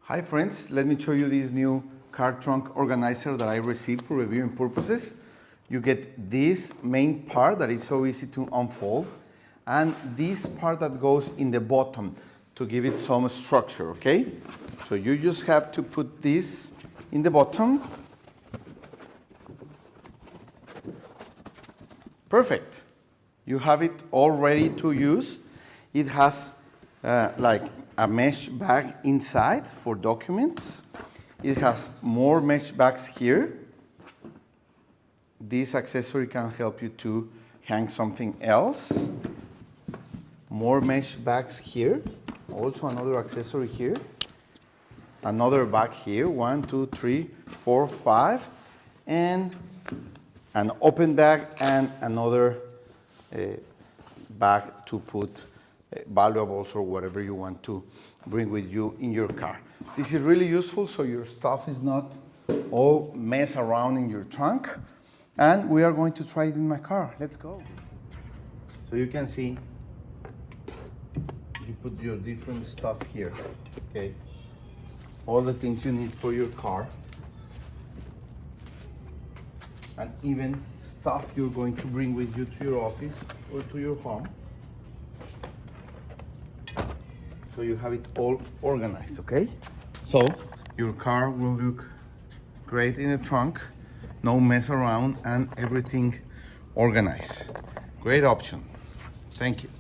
Hi friends, let me show you this new car trunk organizer that I received for reviewing purposes. You get this main part that is so easy to unfold and this part that goes in the bottom to give it some structure, okay? So you just have to put this in the bottom. Perfect. You have it all ready to use. It has like a mesh bag inside for documents. It has more mesh bags here. This accessory can help you to hang something else. More mesh bags here. Also another accessory here. Another bag here. 1, 2, 3, 4, 5. And an open bag and another bag to put valuables or whatever you want to bring with you in your car. This is really useful so your stuff is not all mess around in your trunk. And we are going to try it in my car. Let's go. So you can see you put your different stuff here, okay? All the things you need for your car. And even stuff you're going to bring with you to your office or to your home. So you have it all organized, okay? So your car will look great in the trunk, no mess around, and everything organized. Great option. Thank you.